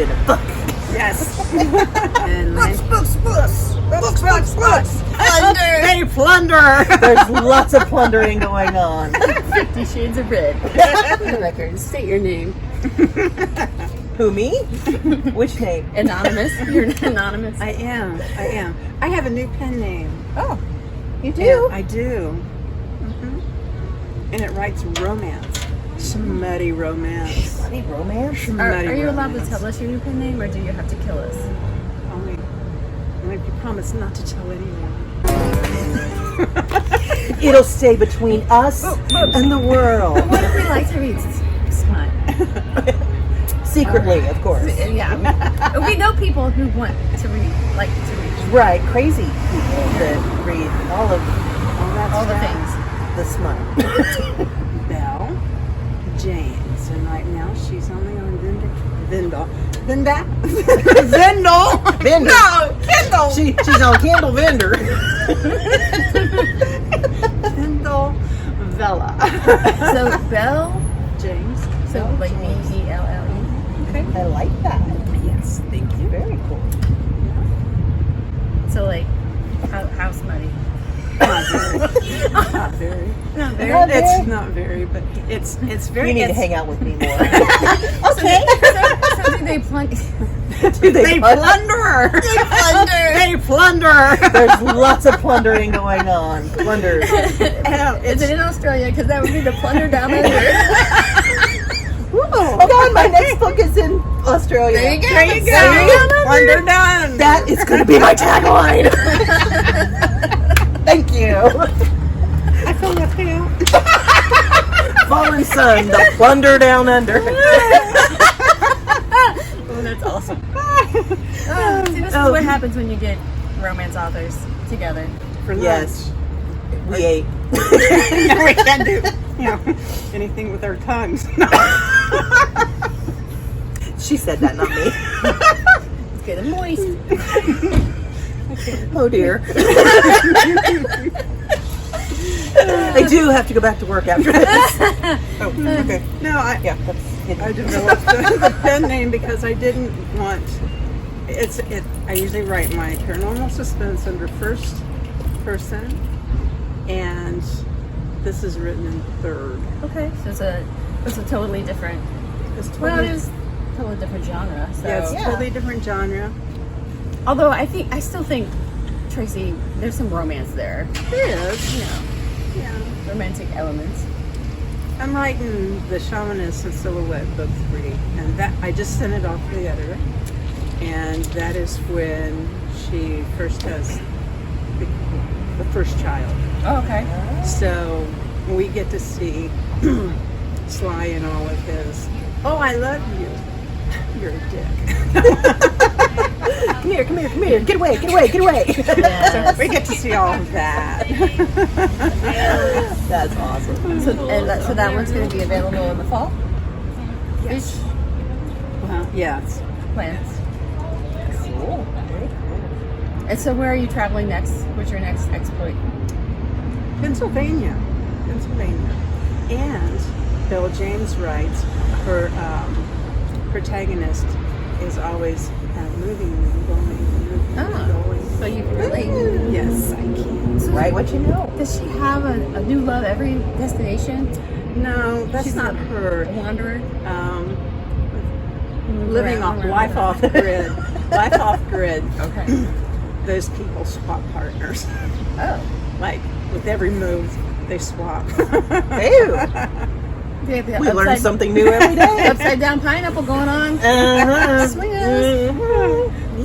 it in a book. Yes. And Books. Plunder. Hey, plunder. There's lots of plundering going on. 50 Shades of Red. For the record, state your name. Who, me? Which name? Anonymous. You're anonymous. I am. I have a new pen name. Oh, you do? Yeah, I do. And it writes romance. Smutty romance. Funny romance? Are you allowed to tell us your new pen name, or do you have to kill us? Only if you promise not to tell anyone. It'll stay between us and the world. What if we like to read smut? Secretly, of course. Yeah. We know people who want to read, like to read. Right, crazy people that read all the things. The smut. Belle James, and right now she's only on Vendor. Vendor. No, Kindle. She's on Kindle Vendor. Kindle Vella. So Belle James. So like B-E-L-L-E. Okay. I like that. Yes, thank you. Very cool. So like, how smutty? Not very. It's not very, but it's very. You need to hang out with me more. Okay. So do they plunder? They plunder. They plunder. There's lots of plundering going on. Plunder. Is it in Australia? Because that would be the plunder down under. Oh God, my next book is in Australia. There you go. Plunder down. That is going to be my tagline. Thank you. I feel left out. Fallen Sun, the plunder down under. Oh, that's awesome. See, this is what happens when you get romance authors together. For Yes. We ate. No, we can't do anything with our tongues. She said that, not me. It's good and moist. Oh dear. I do have to go back to work after this. Oh, okay. No, I developed the pen name because I didn't want. I usually write my paranormal suspense under first person, and this is written in third. Okay, so it's a totally different. It's totally, Well, it is a totally different genre. So. yeah, it's totally different genre. Although I still think, Tracy, there's some romance there. There is, Yeah, romantic elements. I'm writing the Shamanist and Silhouette book 3, and that I just sent it off to the editor, and that is when she first has the first child. Oh, okay. So we get to see Sly and all of his, oh, I love you. You're a dick. Come here. Get away. Yes. We get to see all of that. That's awesome. So that one's going to be available in the fall? Yes. Well, yes. Plans. Cool. Very cool. And so where are you traveling next? What's your next exploit? Pennsylvania. And Bill James writes, her protagonist is always moving and going. So you really... Yes, I can. Write what you know. Does she have a new love every destination? No, that's She's not her. A wanderer? Living off life off grid. Life off grid. Okay. Those people swap partners. Oh. Like with every move, they swap. Ew. We We learn something new every day. Upside down pineapple going on. Uh-huh. Swingers.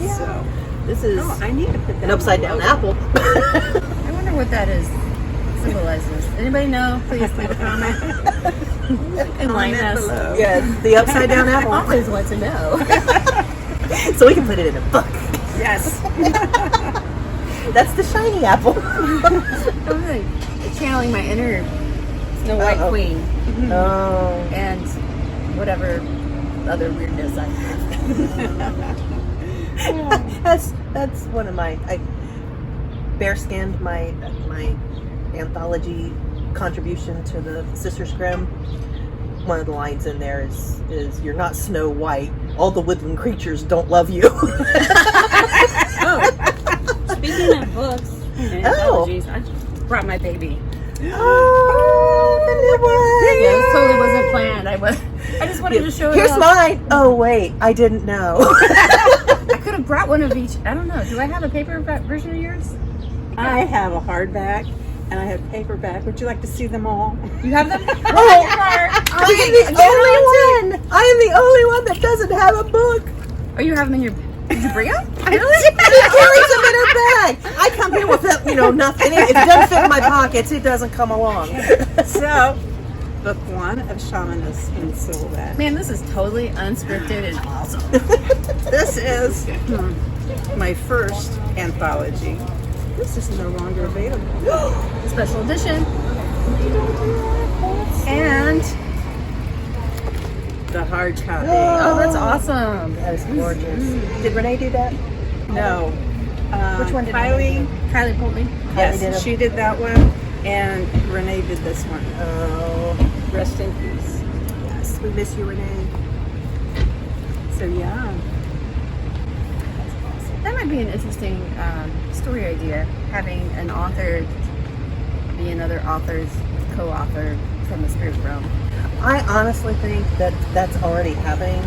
Yeah. So, This is I need to put that an upside down apple. I wonder what that is. Symbolizes. Anybody know? Please leave a comment. Enlighten Comment us. below. Yes, the upside down apple. Always want to know. So we can put it in a book. Yes. That's the shiny apple. I'm like channeling my inner Snow White Uh-oh. Queen Oh. and whatever other weirdness I have. That's one of my. I bear scanned my anthology contribution to the Sisters Grimm, one of the lines in there is you're not Snow White. All the woodland creatures don't love you. Oh, speaking of books and anthologies, I just brought my baby. Oh, the new one. Yeah, this totally wasn't planned. I just wanted to show it Here's off. mine. Oh wait, I didn't know. I could have brought one of each. I don't know. Do I have a paperback version of yours? I have a hardback and I have paperback. Would you like to see them all? You have them? I am the only one. I am the only one that doesn't have a book. Are you having them in your? Did you bring them? Really? She carries them in her bag. I come here with nothing. If it doesn't fit in my pockets, it doesn't come along. So, book 1 of Shamanist in Silhouette. Man, this is totally unscripted and awesome. This is my first anthology. This is no longer available. Special edition. And The hard copy. oh, that's awesome. That is gorgeous. Did Renee do that? No. Which one did Kylie? Kylie pulled me. Yes, did it. she did that one, and Renee did this one. Oh, Rest in peace. yes. We miss you, Renee. So yeah. That might be an interesting story idea, having an author be another author's co-author from the spirit realm. I honestly think that that's already happening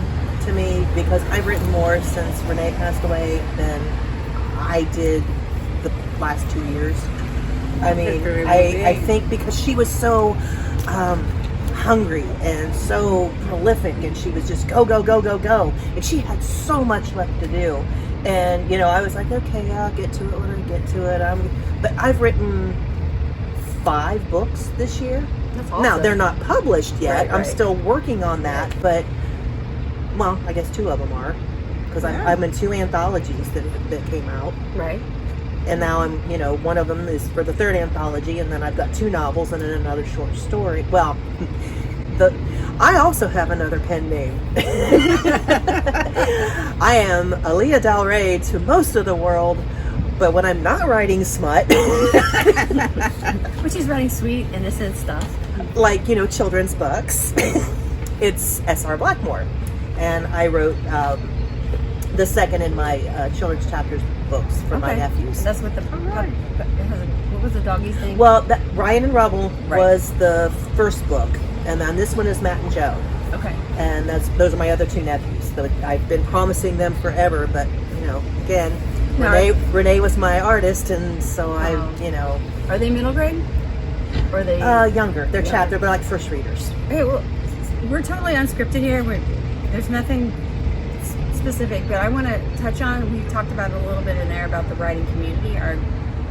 to me because I've written more since Renee passed away than I did the last 2 years. I mean, I think because she was so hungry and so prolific, and she was just go, go, go, go, go. And she had so much left to do. And, I was like, okay, I'll get to it when I get to it. But I've written 5 books this year. That's awesome. Now, they're not published yet. Right. I'm still working on that, but, well, I guess 2 of them are. Because I'm in 2 anthologies that came out. Right. And now I'm, one of them is for the 3rd anthology, and then I've got 2 novels and then another short story. Well, I also have another pen name. I am Aliya Dalrae to most of the world, but when I'm not writing smut, But she's writing sweet, innocent stuff. like, children's books, it's S.R. Blackmore. And I wrote the second in my children's chapters books for my nephews. That's what what was the doggy's name? Well, Ryan and Rubble Right. was the first book, and then this one is Matt and Joe, Okay. and those are my other 2 nephews. So I've been promising them forever, but again, No, Renee was my artist, and so Are they middle grade? Or are they younger. They're Yeah. they're like first readers. Okay, well, we're totally unscripted here. There's nothing specific, but I want to touch on, we talked about it a little bit in there about the writing community, or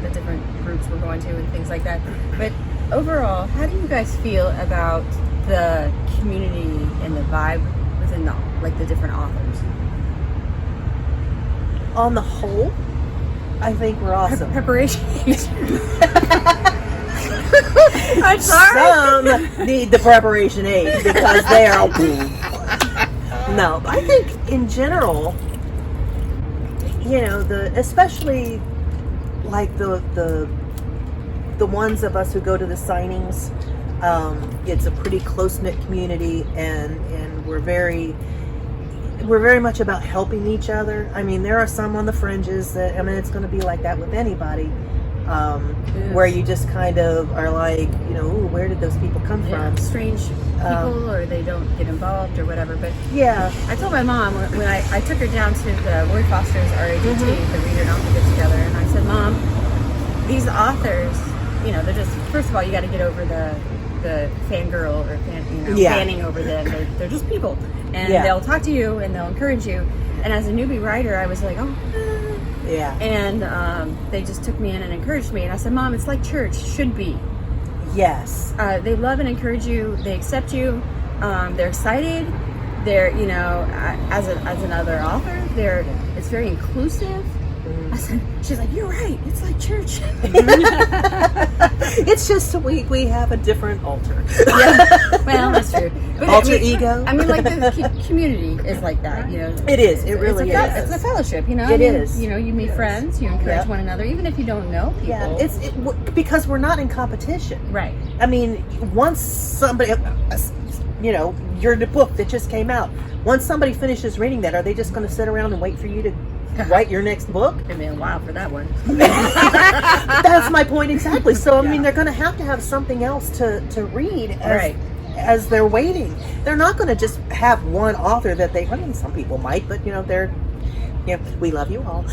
the different groups we're going to and things like that. But overall, how do you guys feel about the community and the vibe within the different authors? On the whole, I think we're awesome. Preparation. I'm sorry. Some need the preparation aid because they are. No, I think in general, especially like the ones of us who go to the signings, it's a pretty close-knit community, and we're very much about helping each other. I mean, there are some on the fringes that, it's going to be like that with anybody, where you just kind of are like, ooh, where did those people come from? Strange people, or they don't get involved or whatever. But yeah, I told my mom when I took her down to the Roy Foster's RADT, the Reader and Author Get Together, and I said, Mom, these authors, they're just, first of all, you got to get over the fangirl or fanning over them. They're just people, and they'll talk to you and they'll encourage you. And as a newbie writer, I was like, yeah. And they just took me in and encouraged me. And I said, Mom, it's like church should be. Yes. They love and encourage you. They accept you. They're excited. They're, as another author, it's very inclusive. I said, she's like, you're right. It's like church. It's just we have a different altar. Yeah. Well, that's true. But Alter ego. I mean, like the community is like that. It is. It really is. It's a fellowship. It is. You meet friends. You encourage one another, even if you don't know people. Yeah. Because we're not in competition. Right. I mean, once somebody, you're the book that just came out. Once somebody finishes reading that, are they just going to sit around and wait for you to write your next book? It'd be a while for that one. That's my point exactly. So, I mean, they're going to have something else to read as they're waiting. They're not going to just have one author that I mean, some people might, but, we love you all.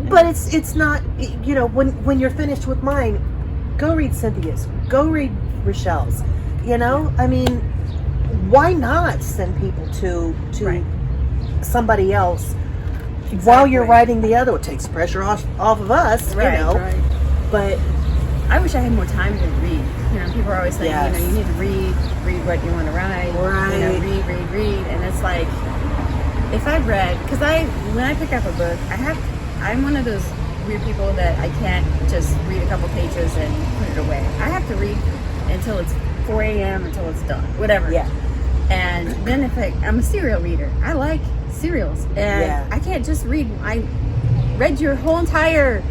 But it's not, when you're finished with mine, go read Cynthia's, go read Rochelle's, I mean, why not send people to somebody else while you're writing the other? It takes pressure off of us, Right. But I wish I had more time to read. People are always saying, you need to read what you want to write. Right. Read. And it's like, if I read, because when I pick up a book, I'm one of those weird people that I can't just read a couple pages and put it away. I have to read until it's 4 a.m. until it's done, whatever. Yeah. And then I'm a serial reader. I like serials, and I can't just read. I read your whole entire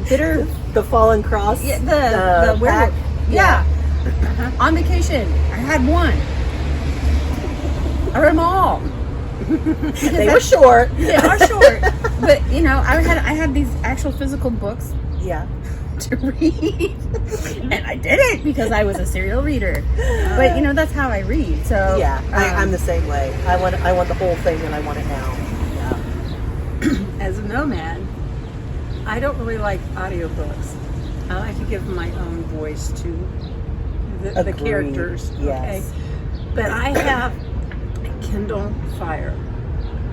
bitter, the Fallen Cross, the werewolf. Yeah. On vacation, I had one. I read them all. They were short. They are short, but I had these actual physical books. Yeah. To read, and I did it because I was a serial reader. But that's how I read. So I'm the same way. I want the whole thing, and I want it now. Yeah. As a nomad, I don't really like audiobooks. I like to give my own voice to the characters. Yes. Okay, but I have a Kindle Fire,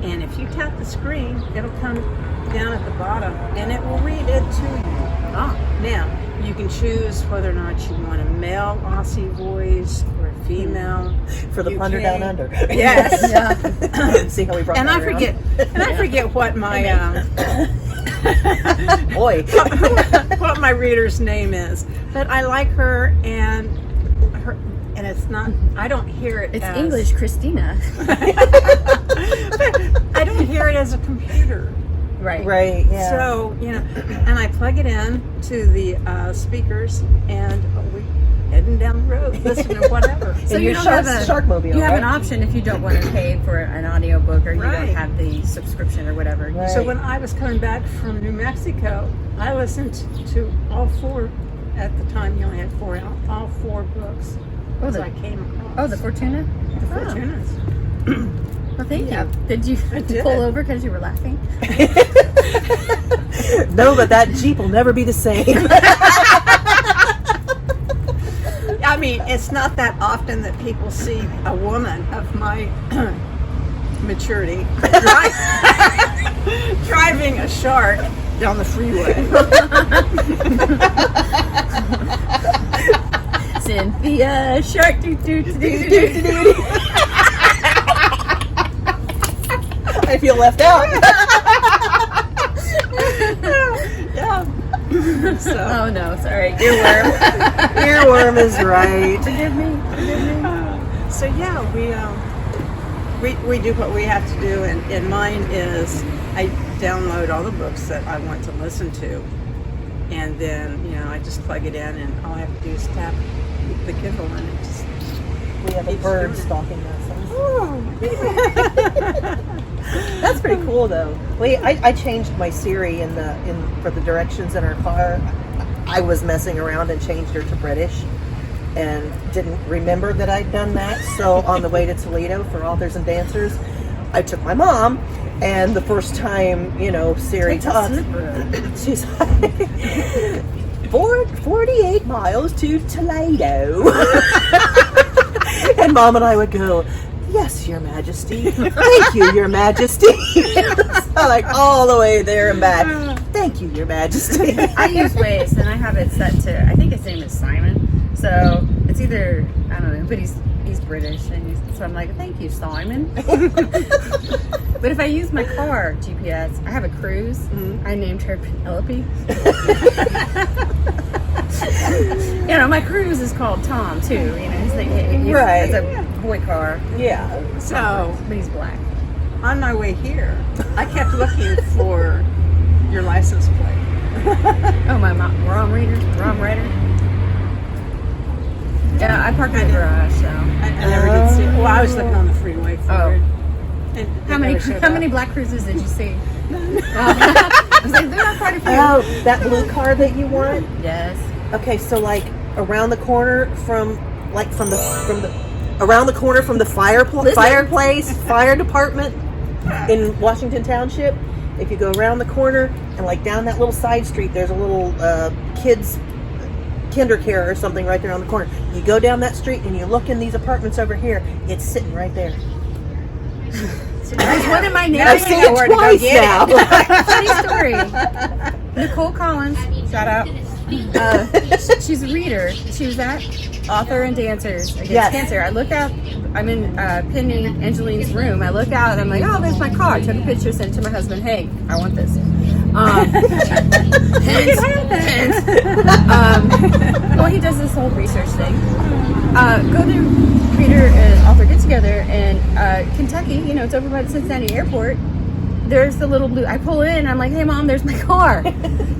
and if you tap the screen, it'll come down at the bottom, and it will read it to you. Now, you can choose whether or not you want a male Aussie voice or a female. For the Plunder Down Under. Yes. See how we brought And that I forget. And I forget what my what my reader's name is. But I like her, and it's not. I don't hear it. It's English, Christina. I don't hear it as a computer. Right. Yeah. So and I plug it in to the speakers, and we heading down the road, listening to whatever. So you don't have a Sharkmobile. You have an option if you don't want to pay for an audiobook, or you don't Right. have the subscription or whatever. Right. So when I was coming back from New Mexico, I listened to all four. At the time, you only had all four books. Oh, I came across. Oh, the Fortuna. The Fortunas. Well, thank you. Did you did. pull over because you were laughing? No, but that Jeep will never be the same. I mean, it's not that often that people see a woman of my maturity driving a shark down the freeway. Cynthia, shark, I feel left out. Yeah. So. Oh no, sorry, earworm. Earworm is right. Forgive me. So yeah, we do what we have to do, and mine is I download all the books that I want to listen to, and then I just plug it in, and all I have to do is tap the Kindle, and it just. We have a bird stalking us. Oh. That's pretty cool, though. I changed my Siri for the directions in our car. I was messing around and changed her to British, and didn't remember that I'd done that. So on the way to Toledo for Authors and Dancers, I took my mom, and the first time Siri talked, she's like 48 miles to Toledo. And Mom and I would go, "Yes, Your Majesty. Thank you, Your Majesty." So like all the way there and back. Thank you, Your Majesty. I use Waze, and I have it set to, I think his name is Simon. So it's either, I don't know, but he's British, and so I'm like, "Thank you, Simon." But if I use my car GPS, I have a cruise. Mm-hmm. I named her Penelope. My cruise is called Tom too. He's like, Right. It's a boy car. Yeah. So, but he's black. on my way here, I kept looking for your license plate. Oh, my mom, wrong writer. Yeah, I parked in the garage, so. I never did see it. Well, I was looking on the freeway for it. And How many black cruises did you see? I was like, there are quite a few. Oh, that blue car that you want? Yes. Okay, so like around the corner from the around the corner from the fireplace fire department in Washington Township. If you go around the corner and like down that little side street, there's a little kids kinder care or something right there on the corner. You go down that street and you look in these apartments over here. It's sitting right there. There's one in my I've seen neighborhood. it twice now. Funny story. Nicole Collins, shout out. She's a reader. She was at Author and Dancers Against Cancer. I look out. I'm in Penny Angeline's room. I look out and I'm like, oh, there's my car. I took a picture, sent it to my husband. Hey, I want this. Well, he does this whole research thing. Go to reader and author get together in Kentucky. You know, it's over by the Cincinnati airport. There's the little blue. I pull in. I'm like, hey, Mom, there's my car.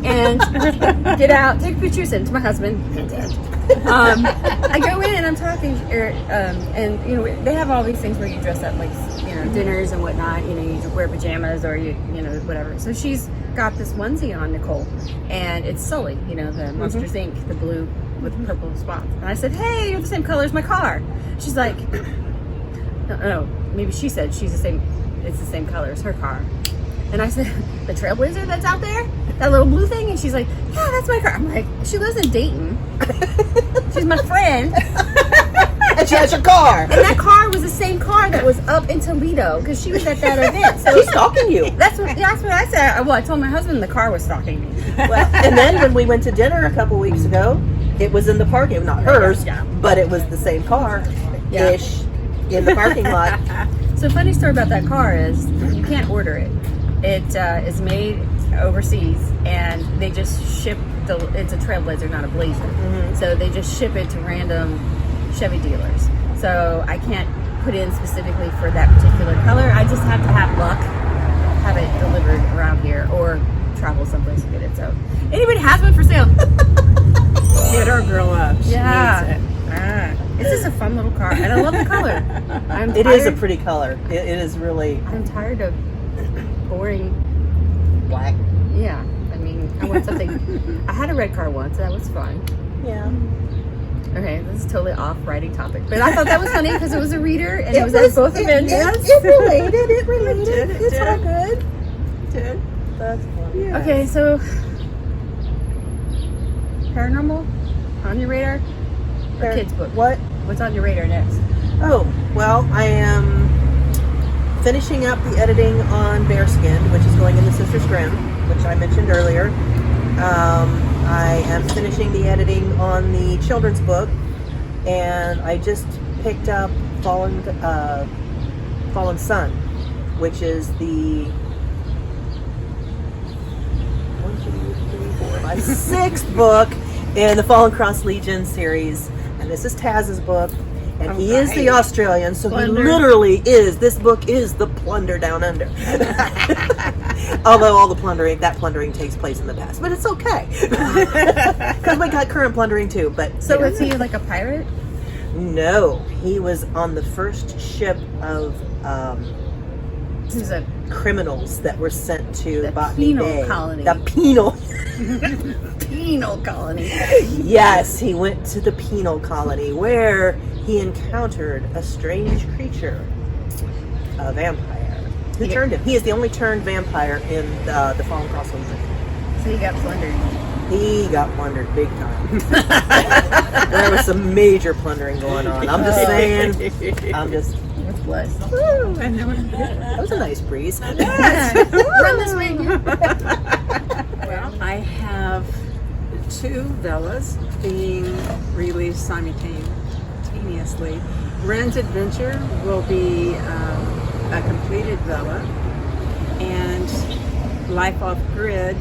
And get out, take pictures, send it to my husband. I go in and I'm talking, and you know they have all these things where you dress up like dinners and whatnot. You know, you wear pajamas or you know whatever. So she's got this onesie on, Nicole, and it's Sully. You know, the Monsters Inc. The blue with purple spots. And I said, hey, you're the same color as my car. She's like, no, maybe she said she's the same. It's the same color as her car. And I said, the Trailblazer that's out there? That little blue thing? And she's like, yeah, that's my car. I'm like, she lives in Dayton. She's my friend. And she has your car. And that car was the same car that was up in Toledo because she was at that event. So she's stalking you. That's what I said. Well, I told my husband the car was stalking me. Well, and then when we went to dinner a couple weeks ago, it was in the parking, not hers, but it was the same car-ish in the parking lot. So funny story about that car is you can't order it. It is made overseas, and they just ship it's a Trailblazer, not a Blazer. Mm-hmm. So they just ship it to random Chevy dealers. So I can't put in specifically for that particular color. I just have to have luck, have it delivered around here, or travel someplace to get it. So anybody has one for sale? Hit our girl up. She Yeah. needs it. It's just a fun little car, and I love the color. It is a pretty color. It is really. I'm tired of boring black. Yeah, I mean, I want something. I had a red car once. That was fun. Yeah. Okay, this is totally off writing topic, but I thought that was funny because it was a reader and it was at both events. It related. It related. It It's did. all good. It did. That's fun. Yeah. Okay, so paranormal on your radar or kids book? What? What's on your radar next? Oh, well, I am finishing up the editing on Bearskin, which is going into Sister Grimm, which I mentioned earlier. I am finishing the editing on the children's book, and I just picked up Fallen Sun, which is the 6th book in the Fallen Cross Legion series, and this is Taz's book. And he is the Australian, so Plunder. he literally is. This book is the Plunder Down Under. Although all the plundering takes place in the past, but it's okay because we got current plundering too. But So is he like a pirate? no, he was on the first ship of He's a criminals that were sent to The Botany penal Bay. colony. The penal. penal colony. Yes, he went to the penal colony where he encountered a strange creature, a vampire, who turned him. He is the only turned vampire in the Fallen Cross Legion. So he got plundered. He got plundered big time. There was some major plundering going on. I'm just saying. With blood. That was a nice breeze. Run this way. Well, I have 2 Vellas being released simultaneously. Ren's Adventure will be a completed Vella, and Life Off Grid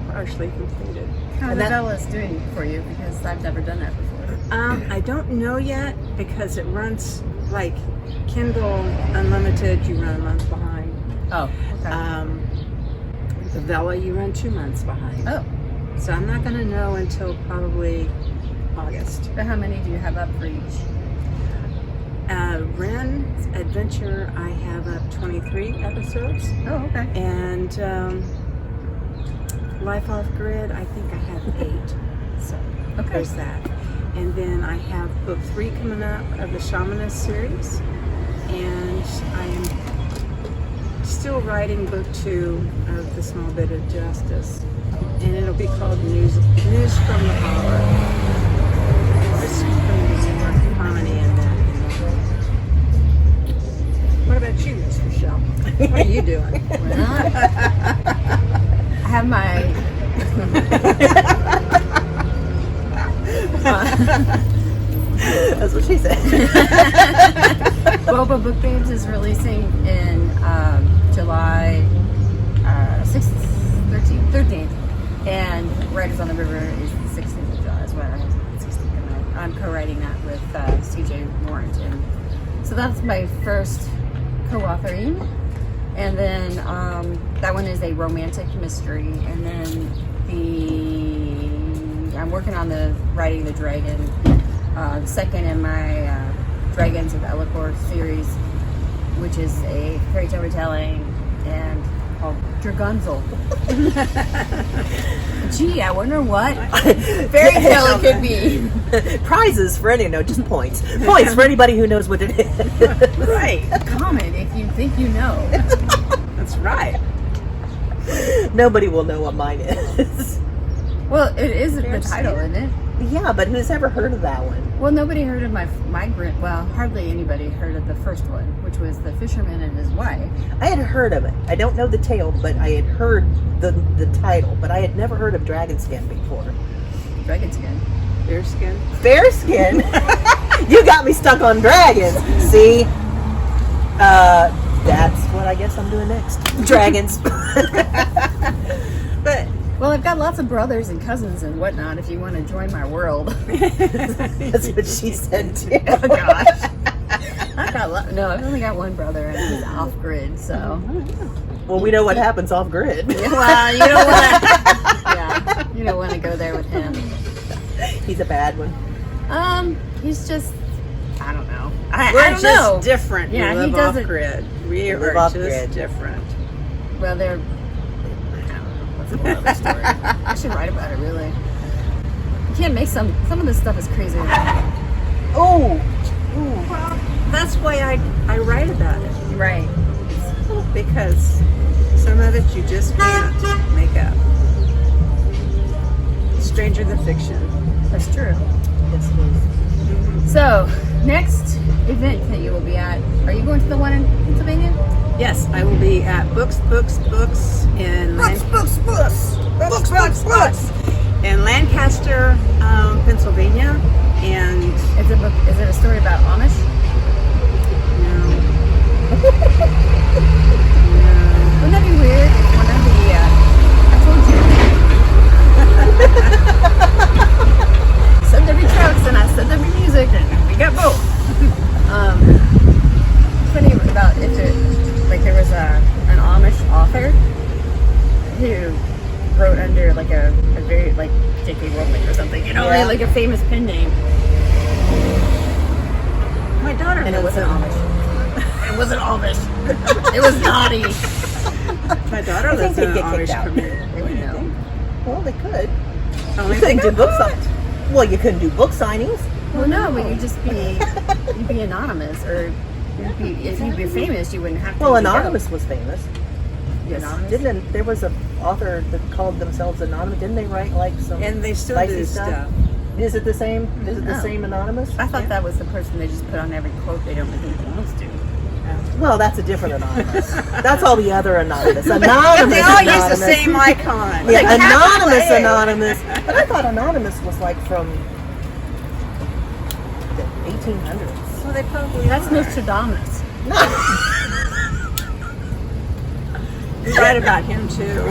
partially completed. How the Bella's doing for you? Because I've never done that before. I don't know yet because it runs like Kindle Unlimited. You run a month behind. Oh, okay. The Vella you run 2 months behind. Oh. So I'm not going to know until probably August. list. But how many do you have up for each? Ren's Adventure, I have up 23 episodes. Oh, okay. And Life Off Grid, I think I have 8. So Okay. there's that. And then I have book 3 coming up of the Shamanist series. And I am still writing book 2 of The Small Bit of Justice. And it'll be called News from the Horror. There's more harmony in that. What about you, Miss Rochelle? What are you doing? Well, I have my. That's what she said. Boba Book Babes is releasing in July 6th, 13th, and Riders on the River is the 16th of July as well. 16th. I'm co-writing that with CJ Warrington. So that's my first co-authoring, and then that one is a romantic mystery, and then I'm working on the Riding the Dragon, the second in my Dragons of Ellicor series, which is a fairy tale retelling and called Dragonzel. Gee, I wonder what fairy tale it could be. Prizes for any, no, just points. Points for anybody who knows what it is. Right. Comment if you think you know. That's right. Nobody will know what mine is. Well, it is the title, isn't it? Yeah, but who's ever heard of that one? Well, nobody heard of my migrant. Well, hardly anybody heard of the first one, which was The Fisherman and His Wife. I had heard of it. I don't know the tale, but I had heard the title. But I had never heard of Dragonskin before. Dragonskin. Bearskin. Bearskin? You got me stuck on dragons. See? That's what I guess I'm doing next. Dragons. But Well, I've got lots of brothers and cousins and whatnot if you want to join my world. That's what she said too. Oh, gosh. I've only got one brother and he's off grid, so. Well, we know what happens off grid. Well, you don't want to go there with him. He's a bad one. He's just, I don't know. we're I don't just know. different. Yeah, we he live doesn't- off grid. We live are off just grid. different. Well, they're, I don't know. That's a whole other story. I should write about it, really. You can't make some of this stuff is crazy. Oh, Well, that's why I write about it. Right. Because some of it you just can't make up. Stranger than fiction. That's true. yes, it is. So, next event that you will be at, are you going to the one in Pennsylvania? Yes, I will be at Books in in Lancaster, Pennsylvania, and Is it a story about Amish? Wouldn't that be weird if one of the, I told you. Said there'd be trucks and I said there'd be music and we got both. Funny about if there was an Amish author who wrote under like a very like J.K. Rowling or something, you know, Yeah. like a famous pen name. my daughter And it lives wasn't in Amish. It wasn't Amish. It was naughty. My daughter I lives think in they'd an get kicked Amish out. community. They would know. Well, they could. Only You couldn't thing do book signings. Well, you couldn't do book signings. Well, no, but you'd be anonymous, or if you'd be famous, you wouldn't have to. Well, be Anonymous was famous. Yes. Anonymous? Didn't there was an author that called themselves Anonymous? Didn't they write like some? And they still spicy do stuff. Is it the same? Is it the No. same Anonymous? I thought that was the person they just put on every quote they don't think anyone else do. Well, that's a different Anonymous. That's all the other Anonymous. Anonymous. They all use Anonymous. the same icon. Yeah, Like Anonymous, capital A. Anonymous. But I thought Anonymous was like from the 1800s. Well, they probably That's are. Nostradamus. We write about him too.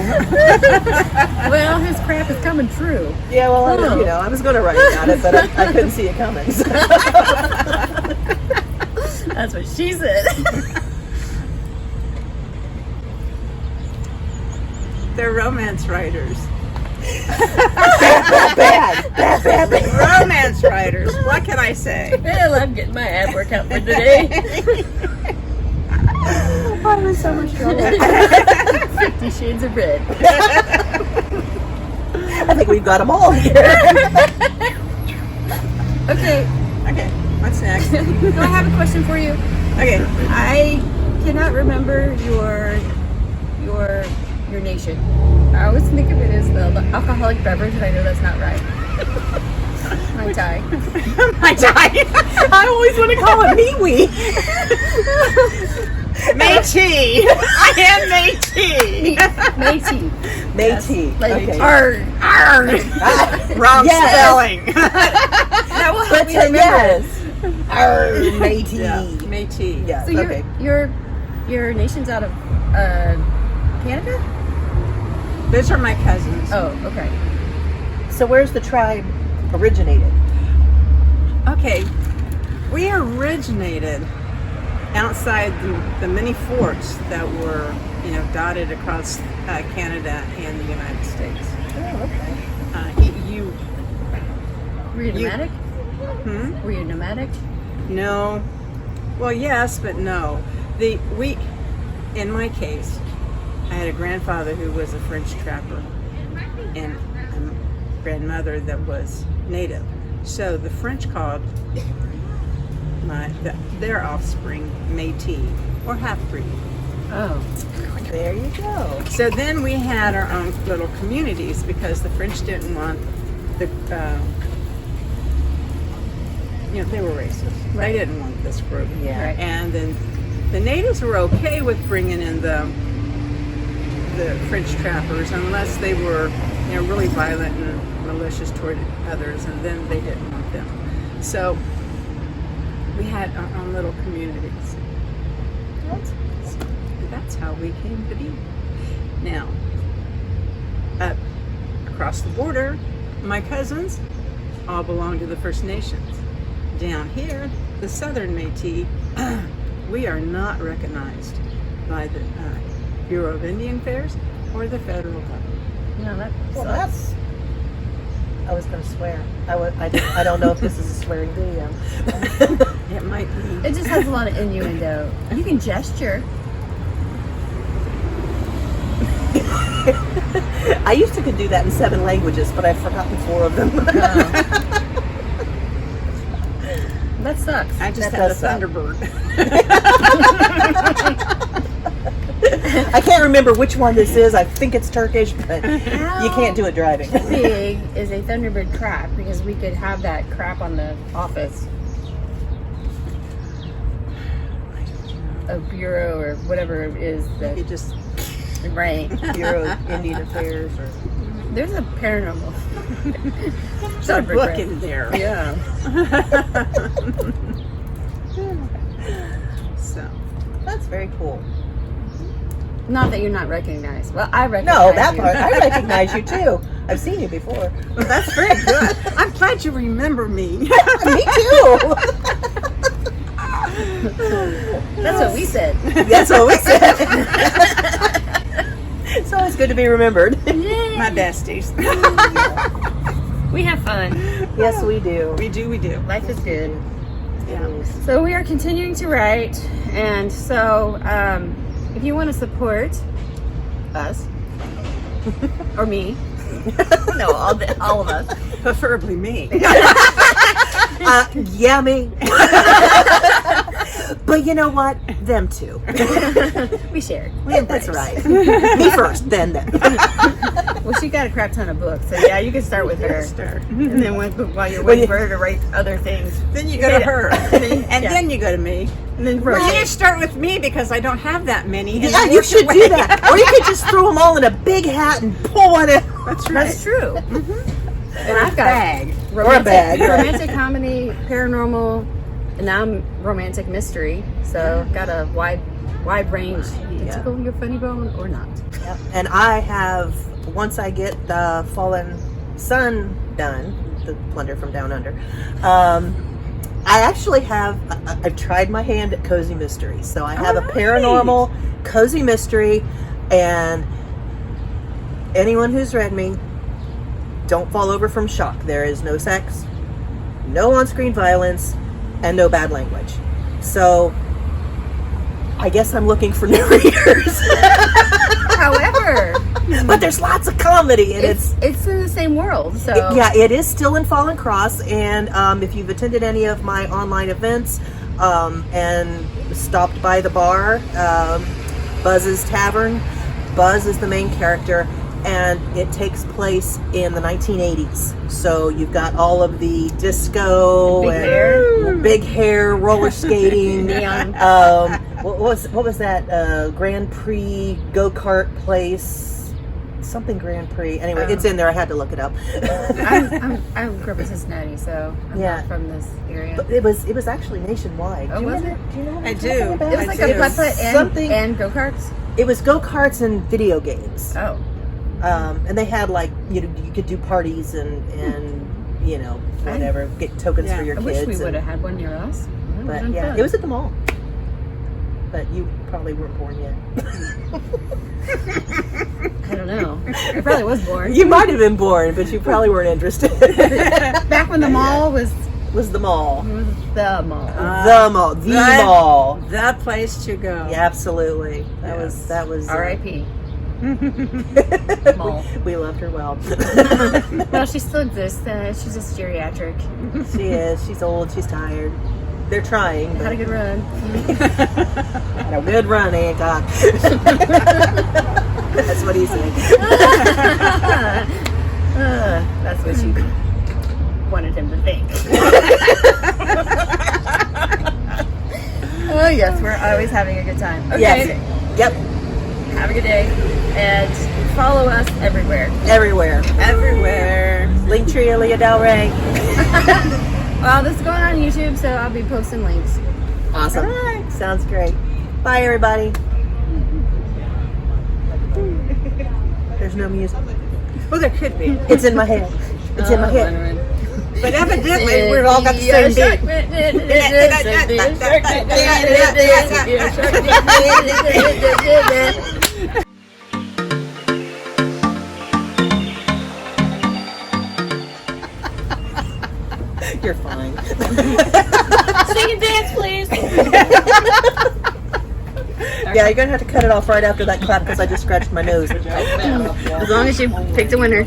Well, his crap is coming true. Yeah, well, Oh. I was going to write about it, but I couldn't see it coming. So. That's what she said. They're romance writers. bad. Romance writers. What can I say? Well, I'm getting my ab workout for today. I'm in so much trouble. 50 Shades of Red. I think we've got them all here. Okay, Okay, what's next? so I have a question for you. Okay, I cannot remember your nation. I always think of it as the alcoholic beverage, and I know that's not right. Mai Tai. my die. I always want to call it MeWe. Métis. I am Métis. Métis. Métis. Like, Okay. arr, arr. Wrong Yes. spelling. That will help But me remember. yes. Arr, Métis. Yeah, Métis. Yes, So okay. your nation's out of Canada? Those are my cousins. Oh, okay. So where's the tribe originated? Okay, we originated outside the many forts that were, dotted across Canada and the United States. Oh, okay. You Were you You- nomadic? Were you nomadic? No. Well, yes, but no. In my case, I had a grandfather who was a French trapper and a grandmother that was native. So the French called their offspring Métis, or half-breed. Oh. There you go. So then we had our own little communities because the French didn't want the, they were racist. They didn't want this group. Yeah. Right. And then the natives were okay with bringing in the French trappers unless they were, really violent and malicious toward others, and then they didn't want them. So we had our own little communities. That's how we came to be. Now, up across the border, my cousins all belong to the First Nations. Down here, the Southern Métis, we are not recognized by the Bureau of Indian Affairs or the federal government. No, that Well, sucks. that's. I was going to swear. I don't know if this is a swearing video. It might be. It just has a lot of innuendo. You can gesture. I used to could do that in 7 languages, but I've forgotten 4 of them. That sucks. I just That had a does suck. Thunderbird. I can't remember which one this is. I think it's Turkish, but you can't do it driving. How big is a Thunderbird crap? Because we could have that crap on the office. A bureau or whatever it is that You just right. Bureau of Indian Affairs. Or... There's a paranormal. there's a Thunderbird book crap. in there. Yeah. So That's very cool. Not that you're not recognized. Well, I recognize No, that you. part. I recognize you too. I've seen you before. that's very good. I'm glad you remember me. Me too. That's what we said. That's what we said. It's always good to be remembered. Yay. My besties. We have fun. Yes, we do. We do. Life is good. Yeah. So we are continuing to write, and so if you want to support us or me, no, all of us. Preferably me. Yeah, me. But you know what? Them too. We shared. That's right. Me first, then them. Well, she got a crap ton of books, so yeah, you can start with her. And then while you're Well, waiting for her to write other things, Then you go to her. And Yeah. then you go to me. and then Well, you rotate. can start with me because I don't have that many. and Yeah, then you work your should way do that. Or you could just throw them all in a big hat and pull one out. That's right. That's true. And I've got Bag. Or a bag. romantic comedy, paranormal, and now I'm romantic mystery. So got a wide range to tickle your funny bone or not. Yep. And I have, once I get the Fallen Sun done, the Plunder from Down Under, I actually have, I've tried my hand at cozy mystery. So I have a paranormal cozy mystery, and anyone who's read me don't fall over from shock. There is no sex, no on-screen violence, and no bad language. So I guess I'm looking for new readers. However, but there's lots of comedy, and it's in the same world. So it is still in Fallen Cross. And if you've attended any of my online events and stopped by the bar, Buzz's Tavern, Buzz is the main character, and it takes place in the 1980s. So you've got all of the disco big hair, roller skating. Neon. What was that Grand Prix go-kart place? Something Grand Prix. Anyway, it's in there. I had to look it up. I grew up in Cincinnati, so I'm not from this area. But it was actually nationwide. Oh, was it? Do you know what I I'm do. talking about? It was like a putt-putt and go-karts? It was go-karts and video games. Oh. And they had like, you could do parties and whatever, get tokens for your I kids. wish we would have had one near us. But yeah, it was at the mall. But you probably weren't born yet. I don't know. I probably was born. You might have been born, but you probably weren't interested. Back when the mall was the mall. the mall. The mall. The place to go. Yeah, absolutely. That was R.I.P. Mall. We loved her well. Well, she still exists. She's a geriatric. She is. She's old. She's tired. They're trying. Had a good run. Had a good run, Aunt God. That's what he said. That's what she wanted him to think. Oh yes, we're always having a good time. Okay. Yes. Yep. Have a good day. And follow us everywhere. Everywhere. Linktree, Aliya Dalrae. Well, this is going on YouTube, so I'll be posting links. Awesome. All right. Sounds great. Bye, everybody. There's no music. Well, there could be. It's in my head. It's in my head. But evidently, we've all got the same beat. You're fine. Sing and dance, please. Yeah, you're going to have to cut it off right after that clap because I just scratched my nose. As long as you picked a winner.